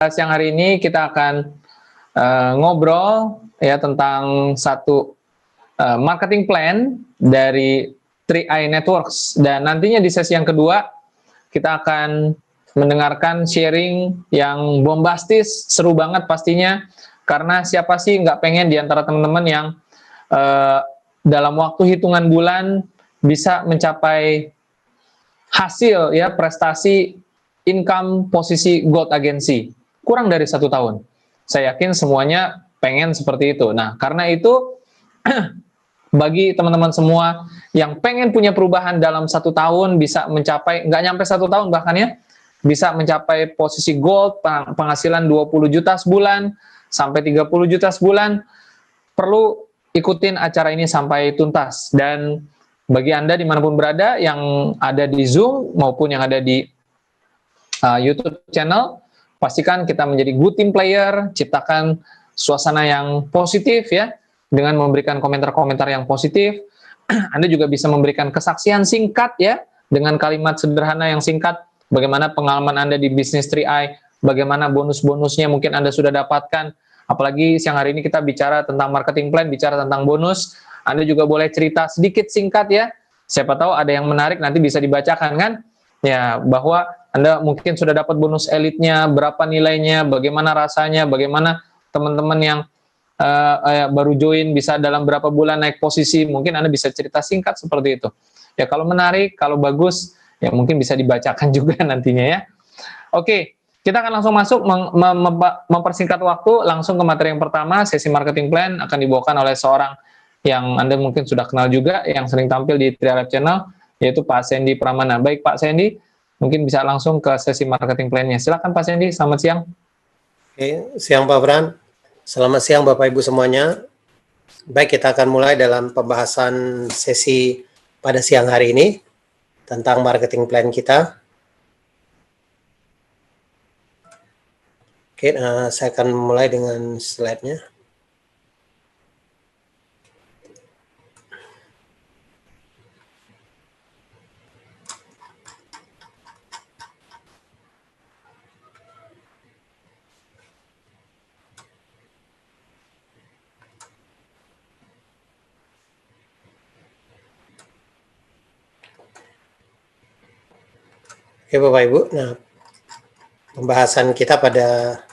Siang hari ini kita akan ngobrol ya tentang satu marketing plan dari 3i Networks, dan nantinya di sesi yang kedua kita akan mendengarkan sharing yang bombastis, seru banget pastinya, karena siapa sih nggak pengen di antara teman-teman yang dalam waktu hitungan bulan bisa mencapai hasil ya prestasi income posisi gold agency kurang dari 1 tahun. Saya yakin semuanya pengen seperti itu. Nah, karena itu bagi teman-teman semua yang pengen punya perubahan dalam 1 tahun, bisa mencapai, nggak nyampe 1 tahun bahkan ya, bisa mencapai posisi gold, penghasilan 20 juta sebulan, sampai 30 juta sebulan, perlu ikutin acara ini sampai tuntas. Dan bagi Anda dimanapun berada, yang ada di Zoom maupun yang ada di YouTube channel, pastikan kita menjadi good team player, ciptakan suasana yang positif ya, dengan memberikan komentar-komentar yang positif. Anda juga bisa memberikan kesaksian singkat ya, dengan kalimat sederhana yang singkat, bagaimana pengalaman Anda di bisnis 3i, bagaimana bonus-bonusnya mungkin Anda sudah dapatkan. Apalagi siang hari ini kita bicara tentang marketing plan, bicara tentang bonus. Anda juga boleh cerita sedikit singkat ya, siapa tahu ada yang menarik nanti bisa dibacakan kan, ya, bahwa Anda mungkin sudah dapat bonus elitnya, berapa nilainya, bagaimana rasanya, bagaimana teman-teman yang baru join bisa dalam berapa bulan naik posisi, mungkin Anda bisa cerita singkat seperti itu. Ya, kalau menarik, kalau bagus, ya mungkin bisa dibacakan juga nantinya ya. Oke, kita akan langsung masuk, mempersingkat waktu, langsung ke materi yang pertama. Sesi marketing plan akan dibawakan oleh seorang yang Anda mungkin sudah kenal juga, yang sering tampil di 3i Channel, yaitu Pak Sandy Pramana. Baik Pak Sandy, mungkin bisa langsung ke sesi marketing plan-nya. Silakan Pak Sandy, selamat siang. Oke, siang Pak Bran. Selamat siang Bapak Ibu semuanya. Baik, kita akan mulai dalam pembahasan sesi pada siang hari ini tentang marketing plan kita. Oke, saya akan mulai dengan slide-nya. Oke Bapak Ibu, nah pembahasan kita pada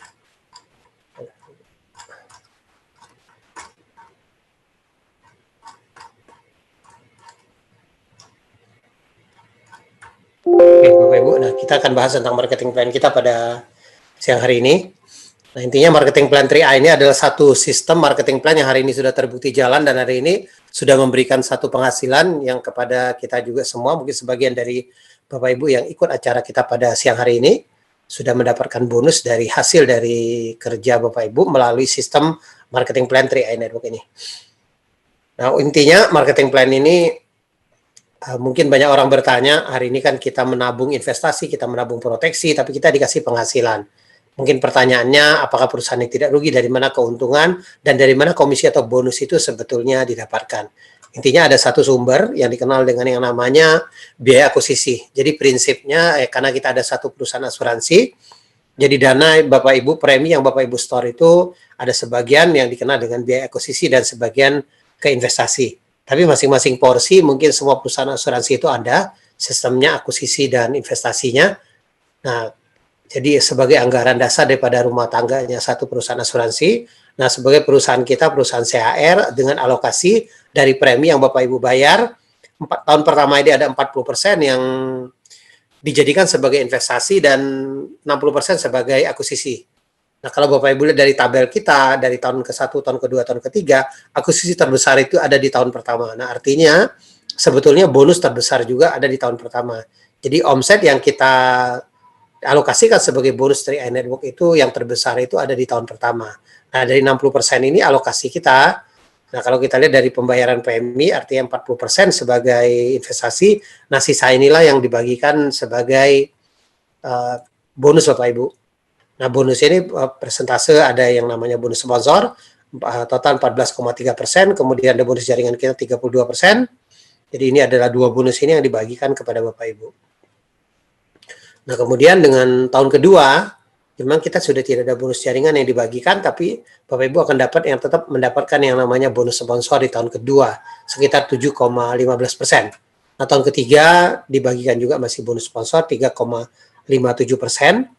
Bapak Ibu, nah kita akan bahas tentang marketing plan kita pada siang hari ini. Nah, intinya marketing plan 3i ini adalah satu sistem marketing plan yang hari ini sudah terbukti jalan dan hari ini sudah memberikan satu penghasilan yang kepada kita juga semua, mungkin sebagian dari Bapak Ibu yang ikut acara kita pada siang hari ini sudah mendapatkan bonus dari hasil dari kerja Bapak Ibu melalui sistem marketing plan 3i Network ini. Nah, intinya marketing plan ini mungkin banyak orang bertanya, hari ini kan kita menabung investasi, kita menabung proteksi, tapi kita dikasih penghasilan. Mungkin pertanyaannya, apakah perusahaan ini tidak rugi, dari mana keuntungan, dan dari mana komisi atau bonus itu sebetulnya didapatkan. Intinya ada satu sumber yang dikenal dengan yang namanya biaya akuisisi. Jadi prinsipnya, karena kita ada satu perusahaan asuransi, jadi dana Bapak Ibu, premi yang Bapak Ibu store itu ada sebagian yang dikenal dengan biaya akuisisi dan sebagian ke investasi. Tapi masing-masing porsi, mungkin semua perusahaan asuransi itu ada sistemnya akuisisi dan investasinya. Nah, jadi sebagai anggaran dasar daripada rumah tangganya satu perusahaan asuransi. Nah, sebagai perusahaan kita, perusahaan CHR dengan alokasi dari premi yang Bapak Ibu bayar, 4 tahun pertama ini ada 40% yang dijadikan sebagai investasi dan 60% sebagai akuisisi. Nah, kalau Bapak Ibu lihat dari tabel kita, dari tahun ke-1, tahun ke-2, tahun ke-3, akuisisi terbesar itu ada di tahun pertama. Nah, artinya sebetulnya bonus terbesar juga ada di tahun pertama. Jadi omset yang kita alokasikan sebagai bonus dari 3i Network itu yang terbesar itu ada di tahun pertama. Nah, dari 60% ini alokasi kita. Nah, kalau kita lihat dari pembayaran premi, artinya 40% sebagai investasi. Nah, sisa inilah yang dibagikan sebagai bonus Bapak Ibu. Nah, bonus ini persentase ada yang namanya bonus sponsor, total 14,3%, kemudian ada bonus jaringan kita 32%. Jadi ini adalah 2 bonus ini yang dibagikan kepada Bapak Ibu. Nah, kemudian dengan tahun kedua, Memang kita sudah tidak ada bonus jaringan yang dibagikan, tapi Bapak Ibu akan tetap mendapatkan yang namanya bonus sponsor di tahun kedua, sekitar 7,15%. Nah, tahun ketiga dibagikan juga masih bonus sponsor 3,57%.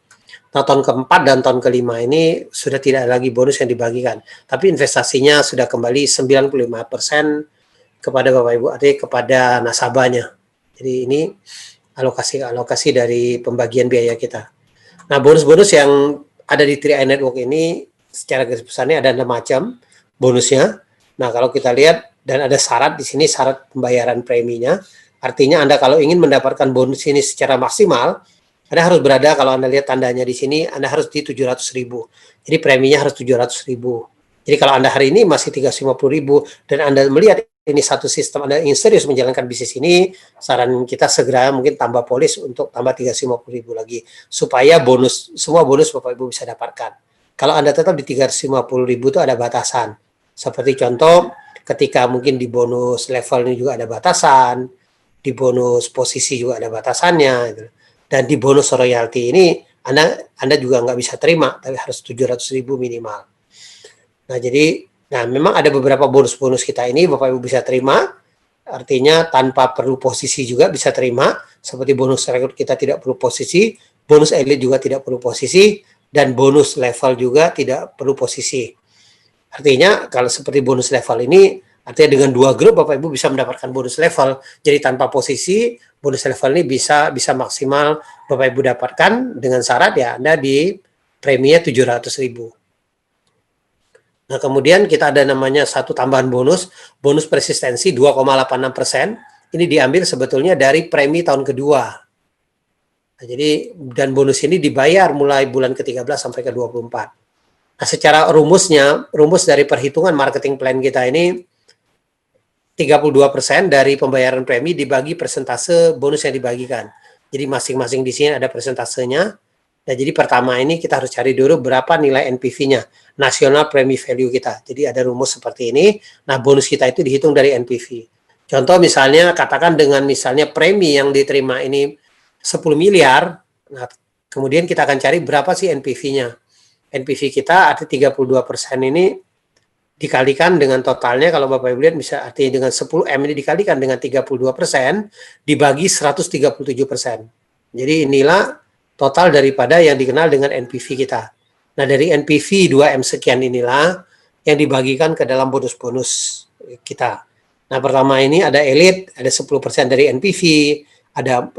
Nah, tahun keempat dan tahun kelima ini sudah tidak lagi bonus yang dibagikan, tapi investasinya sudah kembali 95% kepada Bapak Ibu, artinya kepada nasabahnya. Jadi ini alokasi dari pembagian biaya kita. Nah, bonus-bonus yang ada di 3i Network ini secara garis besarnya ada 6 macam bonusnya. Nah, kalau kita lihat dan ada syarat di sini, syarat pembayaran preminya. Artinya Anda kalau ingin mendapatkan bonus ini secara maksimal, Anda harus berada, kalau Anda lihat tandanya di sini, Anda harus di 700.000. Jadi preminya harus 700.000. Jadi kalau Anda hari ini masih 350.000 dan Anda melihat ini satu sistem, Anda ingin serius menjalankan bisnis ini, saran kita segera mungkin tambah polis untuk tambah 350.000 lagi, supaya semua bonus Bapak Ibu bisa dapatkan. Kalau Anda tetap di 350.000 itu ada batasan. Seperti contoh, ketika mungkin di bonus level ini juga ada batasan, di bonus posisi juga ada batasannya, gitu. Dan di bonus royalti ini Anda juga nggak bisa terima, tapi harus 700.000 minimal. Nah, memang ada beberapa bonus-bonus kita ini Bapak Ibu bisa terima, artinya tanpa perlu posisi juga bisa terima, seperti bonus rekrut kita tidak perlu posisi, bonus elite juga tidak perlu posisi, dan bonus level juga tidak perlu posisi. Artinya kalau seperti bonus level ini, artinya dengan 2 grup Bapak Ibu bisa mendapatkan bonus level, jadi tanpa posisi, bonus level ini bisa maksimal Bapak Ibu dapatkan dengan syarat ya Anda di preminya 700.000. Nah, kemudian kita ada namanya satu tambahan bonus persistensi 2,86%. Ini diambil sebetulnya dari premi tahun kedua. Nah, jadi dan bonus ini dibayar mulai bulan ke-13 sampai ke-24. Nah, secara rumus dari perhitungan marketing plan kita ini 32% dari pembayaran premi dibagi persentase bonus yang dibagikan. Jadi masing-masing di sini ada persentasenya. Nah, jadi pertama ini kita harus cari dulu berapa nilai NPV-nya, National Premi Value kita. Jadi ada rumus seperti ini. Nah, bonus kita itu dihitung dari NPV. Contoh misalnya, katakan dengan misalnya premi yang diterima ini 10 miliar, nah, kemudian kita akan cari berapa sih NPV-nya. NPV kita arti 32% ini dikalikan dengan totalnya, kalau Bapak Ibu lihat bisa artinya dengan 10M ini dikalikan dengan 32% dibagi 137%. Jadi inilah total daripada yang dikenal dengan NPV kita. Nah, dari NPV 2M sekian inilah yang dibagikan ke dalam bonus-bonus kita. Nah, pertama ini ada elite, ada 10% dari NPV,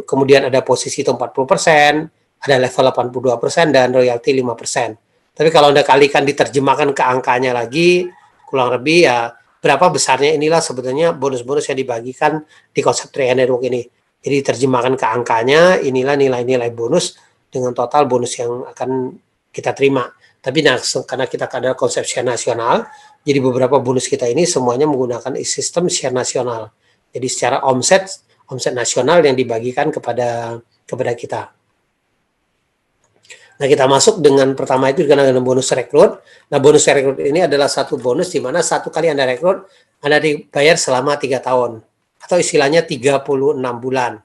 kemudian ada posisi itu 40%, ada level 82%, dan royalti 5%. Tapi kalau Anda kalikan diterjemahkan ke angkanya lagi, kurang lebih ya berapa besarnya inilah sebetulnya bonus-bonus yang dibagikan di konsep 3i Network ini. Jadi diterjemahkan ke angkanya, inilah nilai-nilai bonus dengan total bonus yang akan kita terima. Tapi karena kita ada konsep share nasional, jadi beberapa bonus kita ini semuanya menggunakan sistem share nasional. Jadi secara omset nasional yang dibagikan kepada kita. Nah, kita masuk dengan pertama itu dikenal dengan bonus rekrut. Nah, bonus rekrut ini adalah satu bonus di mana satu kali Anda rekrut, Anda dibayar selama 3 tahun. Atau istilahnya 36 bulan.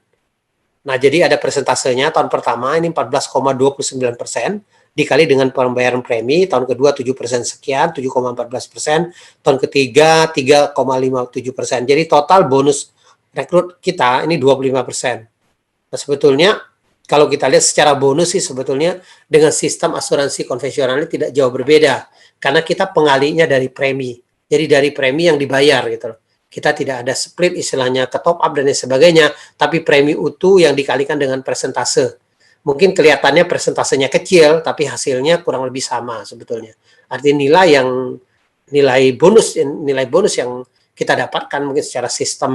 Nah, jadi ada persentasenya, tahun pertama ini 14,29%, dikali dengan pembayaran premi, tahun kedua 7% sekian, 7,14%, tahun ketiga 3,57%. Jadi total bonus rekrut kita ini 25%. Nah, sebetulnya kalau kita lihat secara bonus sih sebetulnya dengan sistem asuransi konvensional ini tidak jauh berbeda, karena kita pengalinya dari premi. Jadi dari premi yang dibayar gitu loh. Kita tidak ada split istilahnya ke top up dan lain sebagainya, tapi premi utuh yang dikalikan dengan persentase. Mungkin kelihatannya persentasenya kecil, tapi hasilnya kurang lebih sama sebetulnya. Artinya nilai bonus yang kita dapatkan mungkin secara sistem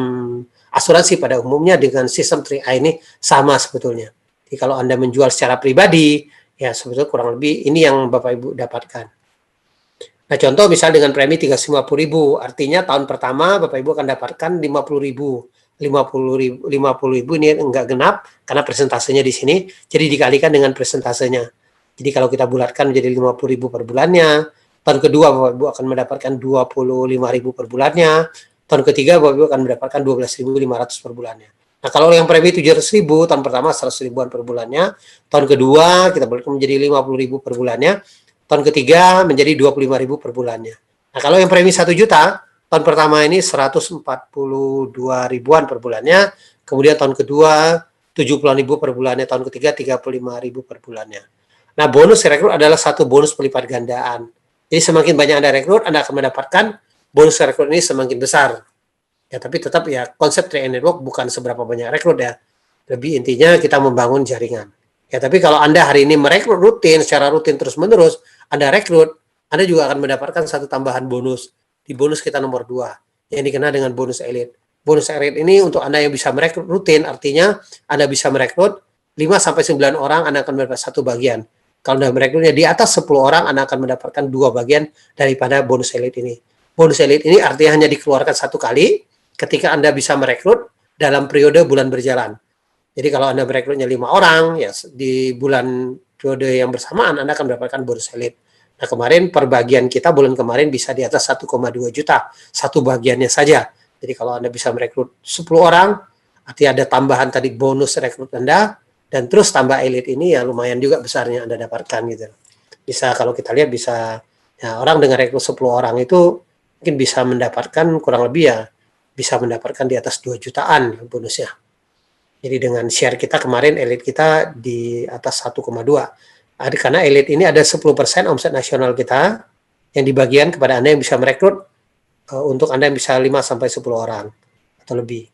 asuransi pada umumnya dengan sistem 3i ini sama sebetulnya. Jadi kalau Anda menjual secara pribadi, ya sebetulnya kurang lebih ini yang Bapak Ibu dapatkan. Nah, contoh misalnya dengan premi 350.000, artinya tahun pertama Bapak Ibu akan dapatkan 50.000 ini enggak genap karena persentasenya di sini, jadi dikalikan dengan persentasenya. Jadi kalau kita bulatkan menjadi 50.000 per bulannya, tahun kedua Bapak Ibu akan mendapatkan 25.000 per bulannya, tahun ketiga Bapak Ibu akan mendapatkan 12.500 per bulannya. Nah, kalau yang premi 700.000, tahun pertama 100 ribuan per bulannya, tahun kedua kita balik menjadi 50.000 per bulannya, tahun ketiga menjadi 25.000 per bulannya. Nah, kalau yang premi 1 juta, tahun pertama ini 142 ribuan per bulannya, kemudian tahun kedua 70.000 per bulannya, tahun ketiga 35.000 per bulannya. Nah, bonus rekrut adalah satu bonus pelipat gandaan. Jadi semakin banyak Anda rekrut, Anda akan mendapatkan bonus rekrut ini semakin besar. Ya, tapi tetap ya konsep 3i Network bukan seberapa banyak rekrut ya. Lebih intinya kita membangun jaringan. Ya, tapi kalau Anda hari ini merekrut rutin, secara rutin terus-menerus, Anda rekrut, Anda juga akan mendapatkan satu tambahan bonus. Di bonus kita nomor 2, yang dikenal dengan bonus elite. Bonus elite ini untuk Anda yang bisa merekrut rutin, artinya Anda bisa merekrut 5-9 orang, Anda akan mendapat satu bagian. Kalau Anda merekrutnya di atas 10 orang, Anda akan mendapatkan 2 bagian daripada bonus elite ini. Bonus elite ini artinya hanya dikeluarkan satu kali, ketika Anda bisa merekrut dalam periode bulan berjalan. Jadi kalau Anda merekrutnya 5 orang, ya di bulan periode yang bersamaan Anda akan mendapatkan bonus elite. Nah, kemarin perbagian kita bulan kemarin bisa di atas 1,2 juta, satu bagiannya saja. Jadi kalau Anda bisa merekrut 10 orang, artinya ada tambahan tadi bonus rekrut Anda, dan terus tambah elite ini ya lumayan juga besarnya Anda dapatkan gitu. Bisa kalau kita lihat bisa, ya orang dengan rekrut 10 orang itu mungkin bisa mendapatkan kurang lebih ya, bisa mendapatkan di atas 2 jutaan bonusnya. Jadi dengan share kita kemarin elite kita di atas 1,2. Karena elite ini ada 10% omset nasional kita yang dibagikan kepada Anda yang bisa merekrut untuk Anda yang bisa 5-10 orang atau lebih.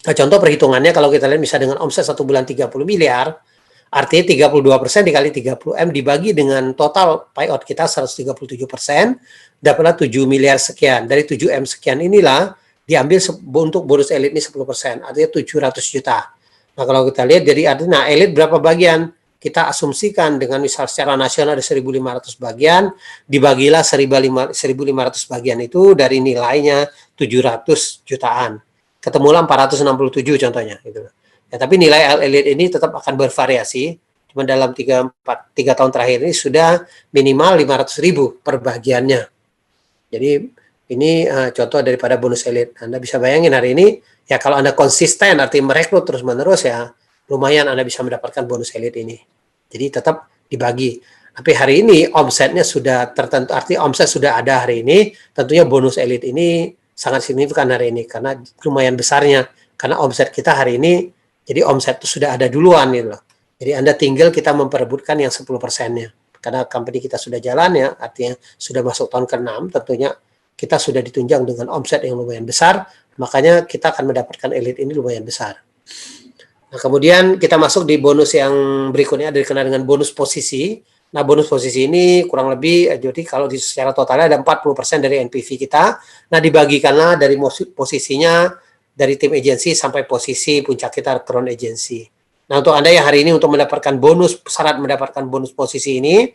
Nah, contoh perhitungannya kalau kita lihat bisa dengan omset 1 bulan 30 miliar, artinya 32% dikali 30M dibagi dengan total payout kita 137%, dapatlah 7 miliar sekian. Dari 7M sekian inilah diambil untuk bonus elite ini 10%, artinya 700 juta. Nah, kalau kita lihat jadi artinya elite berapa bagian? Kita asumsikan dengan misal secara nasional ada 1.500 bagian, dibagilah 1.500 bagian itu dari nilainya 700 jutaan. Ketemulah 467 contohnya gitu. Ya, tapi nilai elite ini tetap akan bervariasi. Cuma dalam 3 tahun terakhir ini sudah minimal 500.000 per bagiannya. Jadi ini contoh daripada bonus elite. Anda bisa bayangin hari ini, ya kalau Anda konsisten, artinya merekrut terus-menerus ya, lumayan Anda bisa mendapatkan bonus elite ini. Jadi tetap dibagi. Tapi hari ini omsetnya sudah tertentu, artinya omset sudah ada hari ini, tentunya bonus elite ini sangat signifikan hari ini, karena lumayan besarnya. Karena omset kita hari ini, jadi omset itu sudah ada duluan gitu loh. Jadi Anda tinggal kita memperebutkan yang 10%-nya. Karena company kita sudah jalan ya, artinya sudah masuk tahun ke-6, tentunya kita sudah ditunjang dengan omset yang lumayan besar, makanya kita akan mendapatkan elite ini lumayan besar. Nah, kemudian kita masuk di bonus yang berikutnya, dikenal dengan bonus posisi. Nah, bonus posisi ini kurang lebih, jadi kalau secara totalnya ada 40% dari NPV kita. Nah, dibagikanlah dari posisinya, dari tim agensi sampai posisi puncak kita, crown agency. Nah, untuk Anda yang hari ini untuk mendapatkan bonus, syarat mendapatkan bonus posisi ini,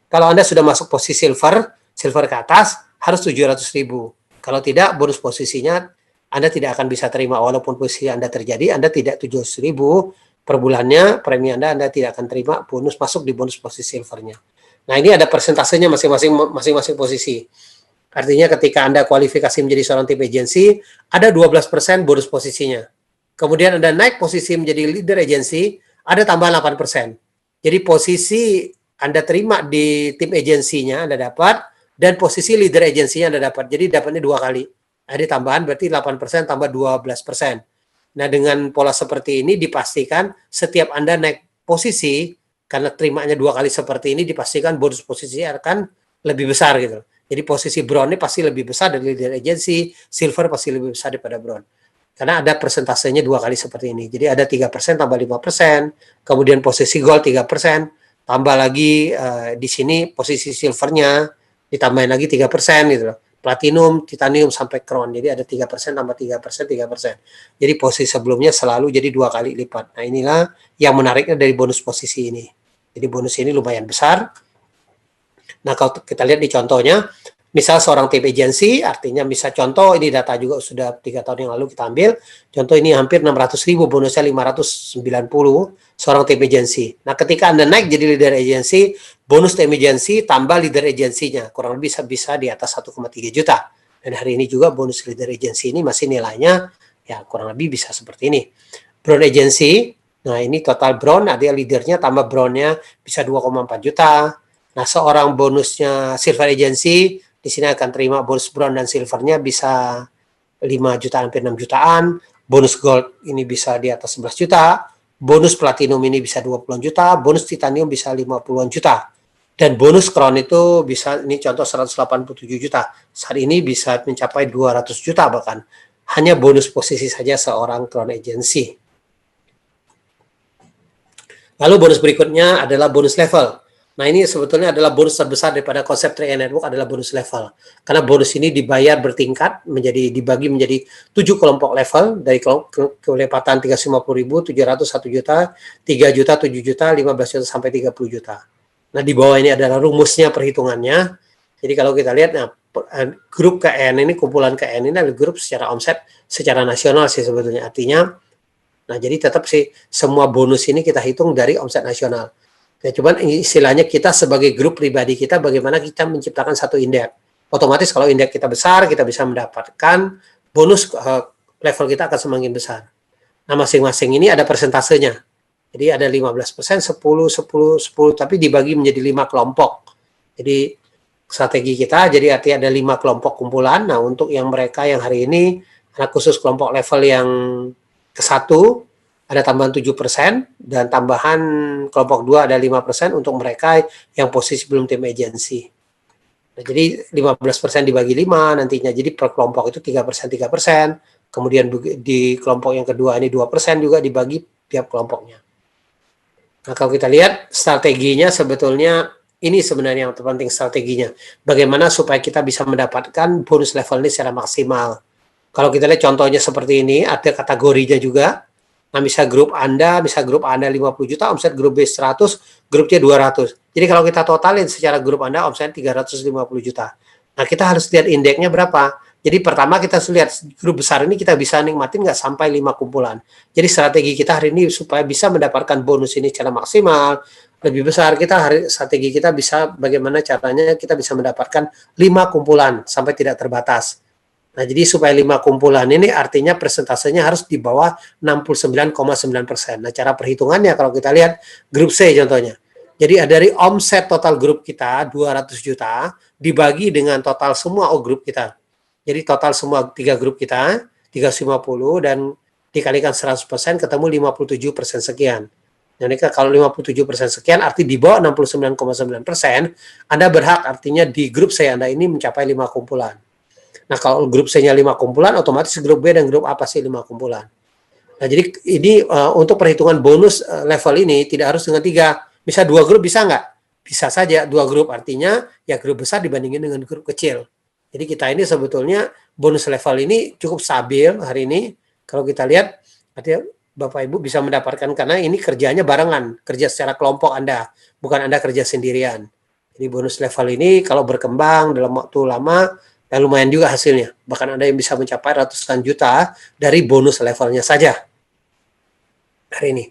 kalau Anda sudah masuk posisi silver ke atas, harus 700.000. Kalau tidak, bonus posisinya Anda tidak akan bisa terima. Walaupun posisi Anda terjadi, Anda tidak 700.000 per bulannya, premi Anda tidak akan terima bonus masuk di bonus posisi silvernya. Nah, ini ada persentasenya masing-masing posisi. Artinya ketika Anda kualifikasi menjadi seorang tim agency, ada 12% bonus posisinya. Kemudian Anda naik posisi menjadi leader agency, ada tambah 8%. Jadi posisi Anda terima di tim agensinya Anda dapat, dan posisi leader agensinya Anda dapat. Jadi dapatnya 2 kali. Ada tambahan berarti 8% tambah 12%. Nah, dengan pola seperti ini dipastikan setiap Anda naik posisi, karena terimanya 2 kali seperti ini, dipastikan bonus posisi akan lebih besar gitu. Jadi posisi bronze ini pasti lebih besar dari leader agency, silver pasti lebih besar daripada bronze. Karena ada persentasenya 2 kali seperti ini. Jadi ada 3% tambah 5%, kemudian posisi gold 3%, tambah lagi di sini posisi silvernya, ditambahin lagi 3% gitu loh. Platinum, titanium sampai crown. Jadi ada 3% tambah 3%, 3%. Jadi posisi sebelumnya selalu jadi 2 kali lipat. Nah, inilah yang menariknya dari bonus posisi ini. Jadi bonus ini lumayan besar. Nah, kalau kita lihat di contohnya, misal seorang tim agency, artinya bisa contoh, ini data juga sudah 3 tahun yang lalu kita ambil, contoh ini hampir 600.000, bonusnya 590, seorang tim agency. Nah, ketika Anda naik jadi leader agency, bonus tim agency tambah leader agensinya, kurang lebih bisa di atas 1,3 juta. Dan hari ini juga bonus leader agency ini masih nilainya Ya, kurang lebih bisa seperti ini. Brown Agency, nah ini total Brown, ada leadernya tambah Brownnya bisa 2,4 juta. Nah, seorang bonusnya Silver Agency, di sini akan terima bonus Brown dan Silvernya bisa 5 juta, hampir 6 jutaan. Bonus Gold ini bisa di atas 11 juta. Bonus Platinum ini bisa 20 juta. Bonus Titanium bisa 50 juta. Dan bonus Crown itu bisa, ini contoh 187 juta. Saat ini bisa mencapai 200 juta bahkan. Hanya bonus posisi saja seorang Crown Agency. Lalu bonus berikutnya adalah bonus level. Nah, ini sebetulnya adalah bonus terbesar daripada konsep 3i Network adalah bonus level. Karena bonus ini dibayar bertingkat, dibagi menjadi 7 kelompok level, dari kelepatan 350.000, 700, 1 juta, 3 juta, 7 juta, 15 juta, sampai 30 juta. Nah, di bawah ini adalah rumusnya perhitungannya. Jadi kalau kita lihat, nah, grup KN ini, kumpulan KN ini adalah grup secara omset, secara nasional sih sebetulnya. Artinya, nah jadi tetap sih semua bonus ini kita hitung dari omset nasional. Ya, cuman istilahnya kita sebagai grup pribadi kita, bagaimana kita menciptakan satu indeks. Otomatis kalau indeks kita besar, kita bisa mendapatkan bonus, level kita akan semakin besar. Nah, masing-masing ini ada persentasenya. Jadi ada 15%, 10, 10, 10, tapi dibagi menjadi 5 kelompok. Jadi strategi kita, jadi artinya ada 5 kelompok kumpulan. Nah, untuk yang mereka yang hari ini, anak khusus kelompok level yang ke-1, ada tambahan 7%, dan tambahan kelompok 2 ada 5% untuk mereka yang posisi belum tim agency. Nah, jadi 15% dibagi 5 nantinya, jadi per kelompok itu 3%, 3%. Kemudian di kelompok yang kedua ini 2% juga dibagi tiap kelompoknya. Nah, kalau kita lihat strateginya sebetulnya ini sebenarnya yang terpenting strateginya. Bagaimana supaya kita bisa mendapatkan bonus level ini secara maksimal. Kalau kita lihat contohnya seperti ini, ada kategorinya juga. Nah, bisa grup Anda 50 juta, omset grup B 100, grupnya 200. Jadi kalau kita totalin secara grup Anda, omset 350 juta. Nah, kita harus lihat indeksnya berapa. Jadi pertama kita harus lihat grup besar ini kita bisa nikmatin nggak sampai 5 kumpulan. Jadi strategi kita hari ini supaya bisa mendapatkan bonus ini secara maksimal, lebih besar, strategi kita bisa bagaimana caranya kita bisa mendapatkan 5 kumpulan sampai tidak terbatas. Nah, jadi supaya 5 kumpulan ini artinya persentasenya harus di bawah 69,9%. Nah, cara perhitungannya kalau kita lihat grup C contohnya. Jadi dari omset total grup kita 200 juta dibagi dengan total semua grup kita. Jadi total semua 3 grup kita 350 dan dikalikan 100% ketemu 57% sekian. Jadi kalau 57% sekian arti di bawah 69,9%, Anda berhak artinya di grup C Anda ini mencapai 5 kumpulan. Nah, kalau grup C-nya 5 kumpulan, otomatis grup B dan grup A pasti 5 kumpulan. Nah, jadi ini untuk perhitungan bonus level ini tidak harus dengan 3. Bisa 2 grup, bisa nggak? Bisa saja 2 grup, artinya ya grup besar dibandingin dengan grup kecil. Jadi kita ini sebetulnya bonus level ini cukup stabil hari ini. Kalau kita lihat, artinya Bapak Ibu bisa mendapatkan karena ini kerjanya barengan, kerja secara kelompok Anda, bukan Anda kerja sendirian. Jadi bonus level ini kalau berkembang dalam waktu lama, ya lumayan juga hasilnya. Bahkan ada yang bisa mencapai ratusan juta dari bonus levelnya saja hari ini.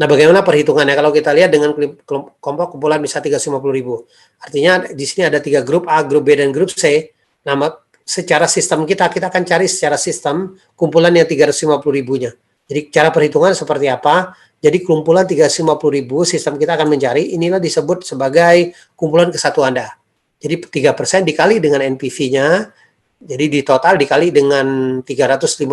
Nah, bagaimana perhitungannya? Kalau kita lihat dengan kelompok kumpulan bisa 350.000. Artinya di sini ada 3 grup A, grup B, dan grup C. Nah, secara sistem kita akan cari secara sistem kumpulan yang 350.000-nya. Jadi cara perhitungan seperti apa? Jadi kumpulan 350.000 sistem kita akan mencari, inilah disebut sebagai kumpulan kesatuan Anda. Jadi 3% dikali dengan NPV-nya, jadi di total dikali dengan 350,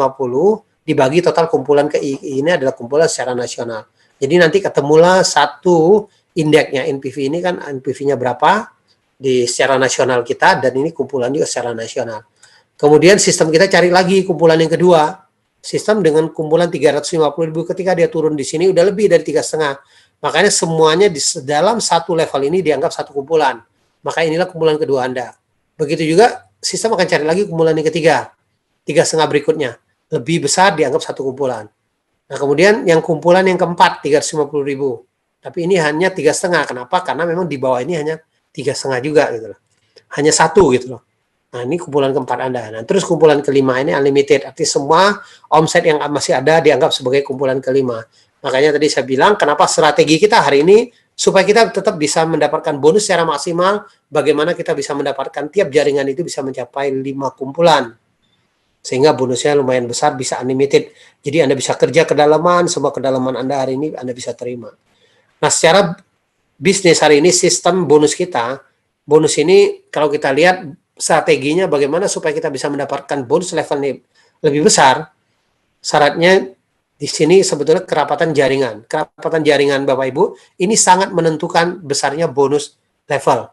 dibagi total kumpulan ini adalah kumpulan secara nasional. Jadi nanti ketemulah satu indeksnya NPV ini kan NPV-nya berapa di secara nasional kita, dan ini kumpulan juga secara nasional. Kemudian sistem kita cari lagi kumpulan yang kedua. Sistem dengan kumpulan 350.000 ketika dia turun di sini udah lebih dari 3,5. Makanya semuanya di dalam satu level ini dianggap satu kumpulan. Maka inilah kumpulan kedua Anda. Begitu juga sistem akan cari lagi kumpulan yang ketiga. 3,5 berikutnya. Lebih besar dianggap satu kumpulan. Nah, kemudian yang kumpulan yang keempat 350.000. Tapi ini hanya 3,5. Kenapa? Karena memang di bawah ini hanya 3,5 juga gitu loh. Hanya satu gitu loh. Nah, ini kumpulan keempat Anda. Nah, terus kumpulan kelima ini unlimited. Artinya semua omset yang masih ada dianggap sebagai kumpulan kelima. Makanya tadi saya bilang kenapa strategi kita hari ini supaya kita tetap bisa mendapatkan bonus secara maksimal, bagaimana kita bisa mendapatkan tiap jaringan itu bisa mencapai 5 kumpulan. Sehingga bonusnya lumayan besar, bisa unlimited. Jadi Anda bisa kerja kedalaman, semua kedalaman Anda hari ini Anda bisa terima. Nah, secara bisnis hari ini sistem bonus kita, bonus ini kalau kita lihat strateginya bagaimana supaya kita bisa mendapatkan bonus level ini lebih besar, syaratnya di sini sebetulnya kerapatan jaringan. Kerapatan jaringan Bapak Ibu ini sangat menentukan besarnya bonus level.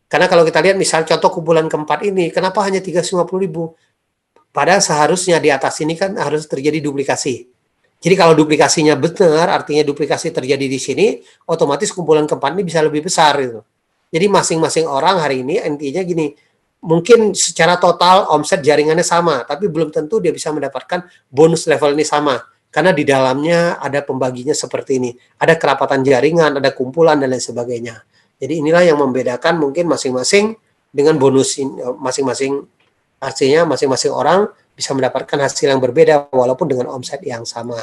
Karena kalau kita lihat misal contoh kumpulan keempat ini, kenapa hanya 350.000? Padahal seharusnya di atas ini kan harus terjadi duplikasi. Jadi kalau duplikasinya benar, artinya duplikasi terjadi di sini, otomatis kumpulan keempat ini bisa lebih besar gitu. Jadi masing-masing orang hari ini intinya gini, mungkin secara total omset jaringannya sama, tapi belum tentu dia bisa mendapatkan bonus level ini sama. Karena di dalamnya ada pembaginya seperti ini. Ada kerapatan jaringan, ada kumpulan, dan lain sebagainya. Jadi inilah yang membedakan mungkin masing-masing dengan bonus masing-masing. Artinya masing-masing orang bisa mendapatkan hasil yang berbeda walaupun dengan omset yang sama.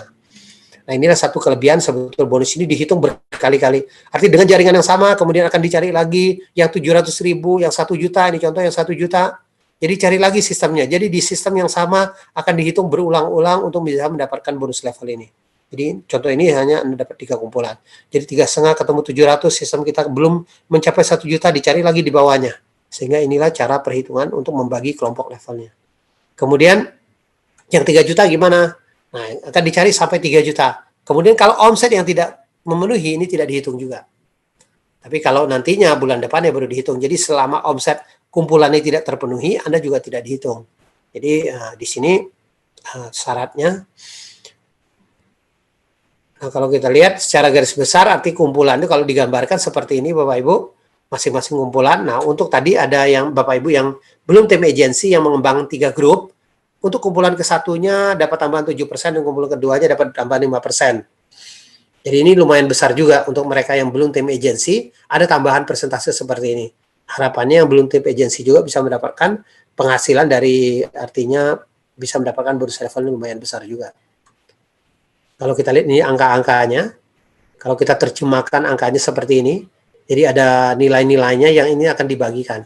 Nah, inilah satu kelebihan sebetulnya bonus ini dihitung berkali-kali. Artinya dengan jaringan yang sama kemudian akan dicari lagi yang 700.000, yang 1 juta, ini contoh yang 1 juta. Jadi cari lagi sistemnya. Jadi di sistem yang sama akan dihitung berulang-ulang untuk bisa mendapatkan bonus level ini. Jadi contoh ini hanya Anda dapat 3 kumpulan. Jadi 3,5 ketemu 700, sistem kita belum mencapai 1 juta, dicari lagi di bawahnya. Sehingga inilah cara perhitungan untuk membagi kelompok levelnya. Kemudian yang 3 juta gimana? Nah, akan dicari sampai 3 juta. Kemudian kalau omset yang tidak memenuhi ini tidak dihitung juga. Tapi kalau nantinya bulan depannya baru dihitung. Jadi selama omset kumpulannya tidak terpenuhi, Anda juga tidak dihitung. Jadi di sini syaratnya. Nah, kalau kita lihat secara garis besar arti kumpulan itu kalau digambarkan seperti ini Bapak Ibu, masing-masing kumpulan. Nah, untuk tadi ada yang Bapak Ibu yang belum tim agensi yang mengembangkan 3 grup. Untuk kumpulan ke-1-nya dapat tambahan 7% dan kumpulan keduanya dapat tambahan 5%. Jadi ini lumayan besar juga untuk mereka yang belum tim agensi, ada tambahan persentase seperti ini. Harapannya yang belum tim agensi juga bisa mendapatkan penghasilan dari, artinya bisa mendapatkan bonus level lumayan besar juga. Kalau kita lihat ini angka-angkanya, kalau kita terjemahkan angkanya seperti ini, jadi ada nilai-nilainya yang ini akan dibagikan.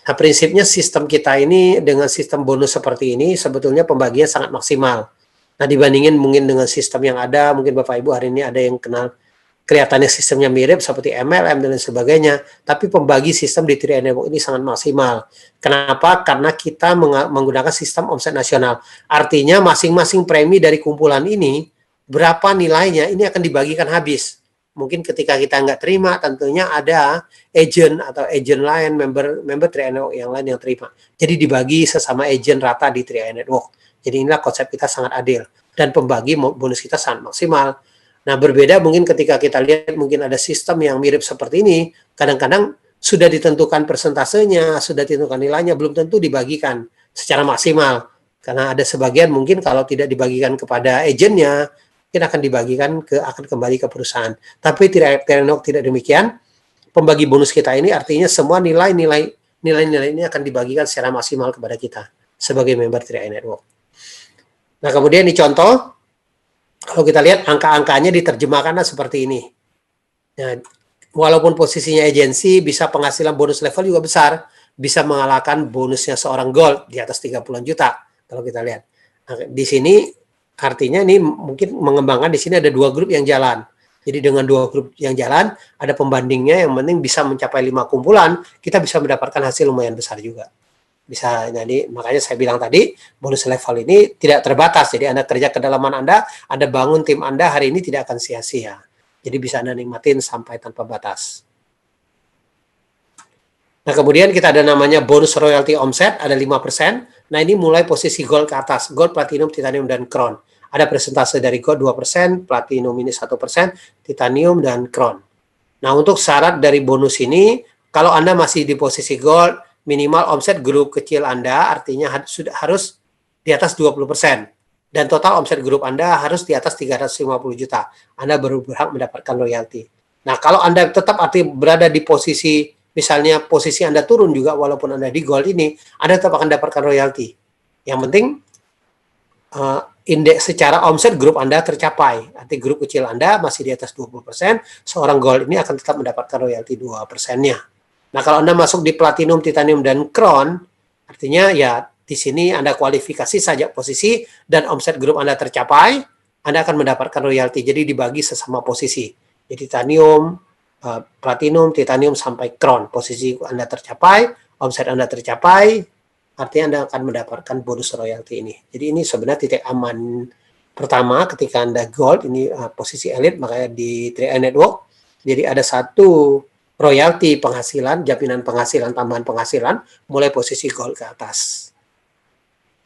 Nah, prinsipnya sistem kita ini dengan sistem bonus seperti ini sebetulnya pembagian sangat maksimal. Nah, dibandingin mungkin dengan sistem yang ada, mungkin Bapak Ibu hari ini ada yang kenal kelihatannya sistemnya mirip seperti MLM dan lain sebagainya, tapi pembagi sistem di 3i Network ini sangat maksimal. Kenapa? Karena kita menggunakan sistem omset nasional. Artinya masing-masing premi dari kumpulan ini, berapa nilainya, ini akan dibagikan habis. Mungkin ketika kita nggak terima, tentunya ada agent atau agent lain, member 3i Network yang lain yang terima. Jadi dibagi sesama agent rata di 3i Network. Jadi inilah konsep kita sangat adil. Dan pembagi bonus kita sangat maksimal. Nah, berbeda mungkin ketika kita lihat mungkin ada sistem yang mirip seperti ini, kadang-kadang sudah ditentukan persentasenya, sudah ditentukan nilainya, belum tentu dibagikan secara maksimal. Karena ada sebagian mungkin kalau tidak dibagikan kepada agennya, mungkin akan dibagikan akan kembali ke perusahaan. Tapi tidak demikian. Pembagi bonus kita ini artinya semua nilai-nilai ini akan dibagikan secara maksimal kepada kita sebagai member 3i Network. Nah, kemudian di contoh, kalau kita lihat angka-angkanya diterjemahkan seperti ini. Nah, walaupun posisinya agensi, bisa penghasilan bonus level juga besar, bisa mengalahkan bonusnya seorang gold di atas 30 juta. Kalau kita lihat. Nah, di sini artinya ini mungkin mengembangkan di sini ada 2 grup yang jalan. Jadi dengan 2 grup yang jalan, ada pembandingnya yang penting bisa mencapai 5 kumpulan, kita bisa mendapatkan hasil lumayan besar juga. Bisa, jadi makanya saya bilang tadi bonus level ini tidak terbatas. Jadi Anda kerja kedalaman Anda bangun tim Anda hari ini tidak akan sia-sia. Jadi bisa Anda nikmatin sampai tanpa batas. Nah, kemudian kita ada namanya bonus royalty omset, ada 5%. Nah, ini mulai posisi gold ke atas, gold, platinum, titanium, dan crown. Ada persentase dari gold 2%, platinum ini 1%, titanium, dan crown. Nah, untuk syarat dari bonus ini, kalau Anda masih di posisi gold, minimal omset grup kecil Anda artinya harus di atas 20%. Dan total omset grup Anda harus di atas 350 juta. Anda baru berhak mendapatkan royalti. Nah, kalau Anda tetap berada di posisi, misalnya posisi Anda turun juga walaupun Anda di gold ini, Anda tetap akan dapatkan royalti. Yang penting indeks secara omset grup Anda tercapai. Arti grup kecil Anda masih di atas 20%, seorang gold ini akan tetap mendapatkan royalti 2%-nya. Nah, kalau Anda masuk di platinum, titanium, dan crown, artinya ya Di sini Anda kualifikasi saja posisi dan omset grup Anda tercapai, Anda akan mendapatkan royalti. Jadi dibagi sesama posisi. Jadi titanium, platinum, titanium sampai crown. Posisi Anda tercapai, omset Anda tercapai, artinya Anda akan mendapatkan bonus royalti ini. Jadi ini sebenarnya titik aman pertama ketika Anda gold, ini posisi elite, makanya di 3i Network. Jadi ada satu royalti penghasilan, jaminan penghasilan, tambahan penghasilan, mulai posisi gold ke atas.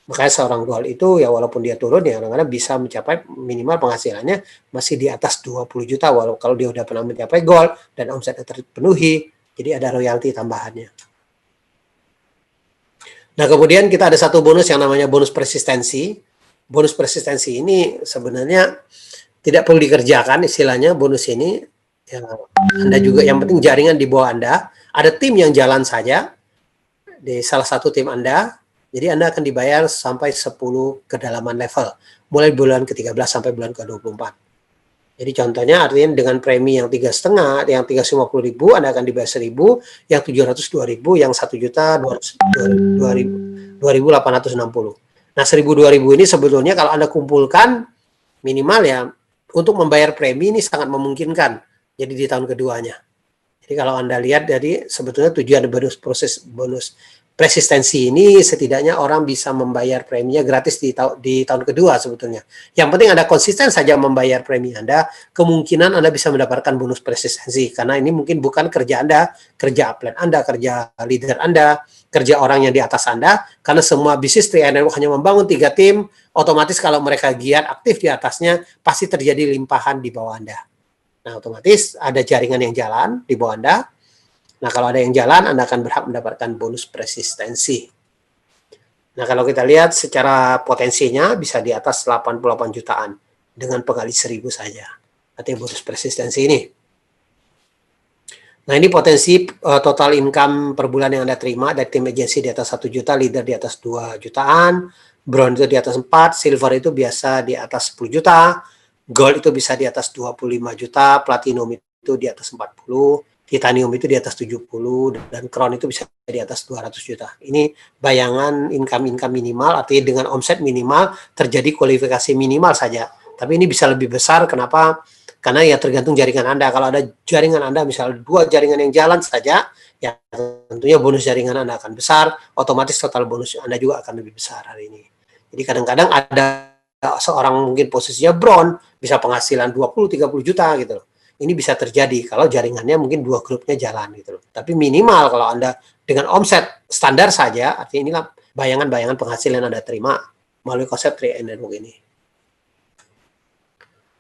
Makanya seorang gold itu ya walaupun dia turun ya kadang-kadang bisa mencapai minimal penghasilannya masih di atas 20 juta walau kalau dia udah pernah mencapai gold dan omsetnya terpenuhi, jadi ada royalti tambahannya. Nah, kemudian kita ada satu bonus yang namanya bonus persistensi. Bonus persistensi ini sebenarnya tidak perlu dikerjakan istilahnya bonus ini. Ya, Anda juga yang penting jaringan di bawah Anda. Ada tim yang jalan saja di salah satu tim Anda. Jadi Anda akan dibayar sampai 10 kedalaman level. Mulai bulan ke-13 sampai bulan ke-24. Jadi contohnya artinya dengan premi yang 3,5, yang 350.000 Anda akan dibayar 1.000, yang 700 2.000, yang 1 juta 2.860. Nah 1.000 2.000 ini sebetulnya kalau Anda kumpulkan minimal ya untuk membayar premi ini sangat memungkinkan. Jadi di tahun keduanya. Jadi kalau Anda lihat jadi sebetulnya tujuan bonus persistensi ini setidaknya orang bisa membayar preminya gratis di tahun kedua sebetulnya. Yang penting Anda konsisten saja membayar premi Anda, kemungkinan Anda bisa mendapatkan bonus persistensi. Karena ini mungkin bukan kerja Anda, kerja upline Anda, kerja leader Anda, kerja orang yang di atas Anda. Karena semua bisnis 3i Network hanya membangun 3 tim, otomatis kalau mereka giat aktif di atasnya, pasti terjadi limpahan di bawah Anda. Nah, otomatis ada jaringan yang jalan di bawah Anda. Nah, kalau ada yang jalan, Anda akan berhak mendapatkan bonus persistensi. Nah, kalau kita lihat secara potensinya bisa di atas 88 jutaan dengan penggali 1.000 saja. Artinya bonus persistensi ini. Nah, ini potensi total income per bulan yang Anda terima dari tim agensi di atas 1 juta, leader di atas 2 jutaan, bronze itu di atas 4, silver itu biasa di atas 10 juta, gold itu bisa di atas 25 juta, platinum itu di atas 40, titanium itu di atas 70, dan crown itu bisa di atas 200 juta. Ini bayangan income minimal, artinya dengan omset minimal terjadi kualifikasi minimal saja. Tapi ini bisa lebih besar, kenapa? Karena ya tergantung jaringan Anda. Kalau ada jaringan Anda, misalnya 2 jaringan yang jalan saja, ya tentunya bonus jaringan Anda akan besar, otomatis total bonus Anda juga akan lebih besar hari ini. Jadi kadang-kadang ada seorang mungkin posisinya bronze, bisa penghasilan 20-30 juta gitu loh. Ini bisa terjadi kalau jaringannya mungkin 2 grupnya jalan gitu loh. Tapi minimal kalau Anda dengan omset standar saja, artinya inilah bayangan-bayangan penghasilan Anda terima melalui konsep 3i Network ini.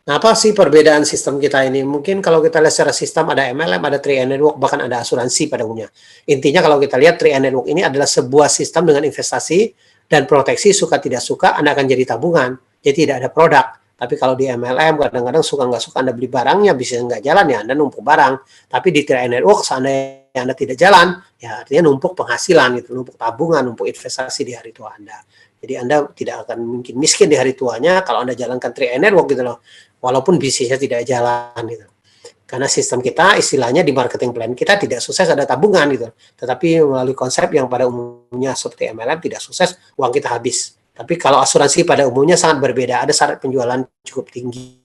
Nah, apa sih perbedaan sistem kita ini? Mungkin kalau kita lihat secara sistem ada MLM, ada 3i Network, bahkan ada asuransi pada umumnya. Intinya kalau kita lihat 3i Network ini adalah sebuah sistem dengan investasi dan proteksi, suka tidak suka Anda akan jadi tabungan. Jadi tidak ada produk. Tapi kalau di MLM kadang-kadang suka nggak suka Anda beli barangnya bisa nggak jalan ya Anda numpuk barang. Tapi di 3i Network seandainya Anda tidak jalan ya artinya numpuk penghasilan gitu, numpuk tabungan, numpuk investasi di hari tua Anda. Jadi Anda tidak akan mungkin miskin di hari tuanya kalau Anda jalankan 3i Network gitu loh. Walaupun bisnisnya tidak jalan gitu. Karena sistem kita istilahnya di marketing plan kita tidak sukses ada tabungan gitu. Tetapi melalui konsep yang pada umumnya seperti MLM tidak sukses uang kita habis. Tapi kalau asuransi pada umumnya sangat berbeda, ada syarat penjualan cukup tinggi.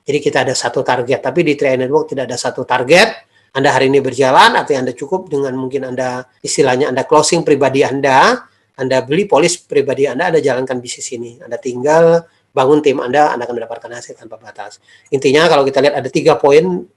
Jadi kita ada satu target, tapi di 3i Network tidak ada satu target. Anda hari ini berjalan, artinya Anda cukup dengan mungkin Anda istilahnya Anda closing pribadi Anda beli polis pribadi Anda jalankan bisnis ini. Anda tinggal bangun tim Anda akan mendapatkan hasil tanpa batas. Intinya kalau kita lihat ada 3 poin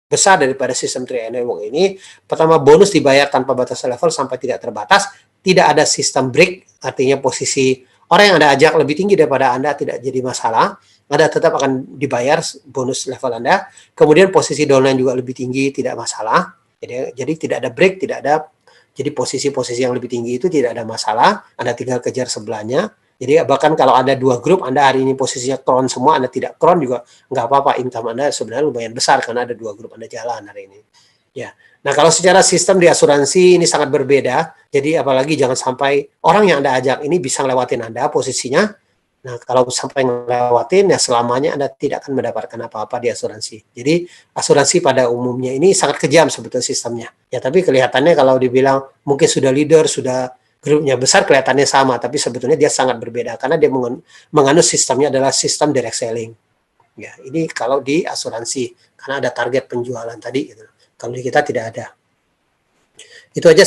besar daripada sistem 3i Network ini. Pertama, bonus dibayar tanpa batas level sampai tidak terbatas. Tidak ada sistem break, artinya posisi orang yang Anda ajak lebih tinggi daripada Anda tidak jadi masalah. Anda tetap akan dibayar bonus level Anda. Kemudian posisi downline juga lebih tinggi, tidak masalah. Jadi tidak ada break, tidak ada. Jadi posisi-posisi yang lebih tinggi itu tidak ada masalah. Anda tinggal kejar sebelahnya. Jadi bahkan kalau ada 2 grup, Anda hari ini posisinya crown semua, Anda tidak crown juga nggak apa-apa. Income Anda sebenarnya lumayan besar karena ada 2 grup Anda jalan hari ini. Ya. Nah, kalau secara sistem di asuransi ini sangat berbeda. Jadi apalagi jangan sampai orang yang Anda ajak ini bisa ngelewatin Anda posisinya. Nah, kalau sampai ngelewatin ya selamanya Anda tidak akan mendapatkan apa-apa di asuransi. Jadi asuransi pada umumnya ini sangat kejam sebetulnya sistemnya. Ya, tapi kelihatannya kalau dibilang mungkin sudah leader, sudah grupnya besar kelihatannya sama, tapi sebetulnya dia sangat berbeda karena dia menganut sistemnya adalah sistem direct selling. Ya, ini kalau di asuransi karena ada target penjualan tadi gitu. Kalau di kita tidak ada. Itu aja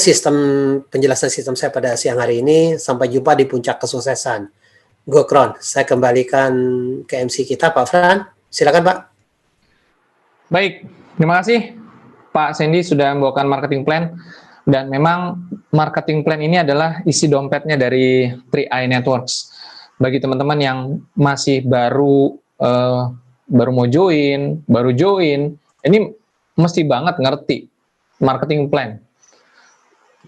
penjelasan sistem saya pada siang hari ini. Sampai jumpa di puncak kesuksesan. Go Kron, saya kembalikan ke MC kita Pak Fran. Silakan Pak. Baik, terima kasih Pak Sandy sudah membawakan marketing plan. Dan memang marketing plan ini adalah isi dompetnya dari 3i Networks. Bagi teman-teman yang masih baru mau join, ini mesti banget ngerti marketing plan.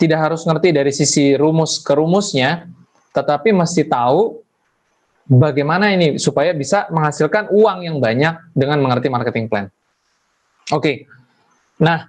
Tidak harus ngerti dari sisi rumus ke rumusnya, tetapi mesti tahu bagaimana ini supaya bisa menghasilkan uang yang banyak dengan mengerti marketing plan. Oke, nah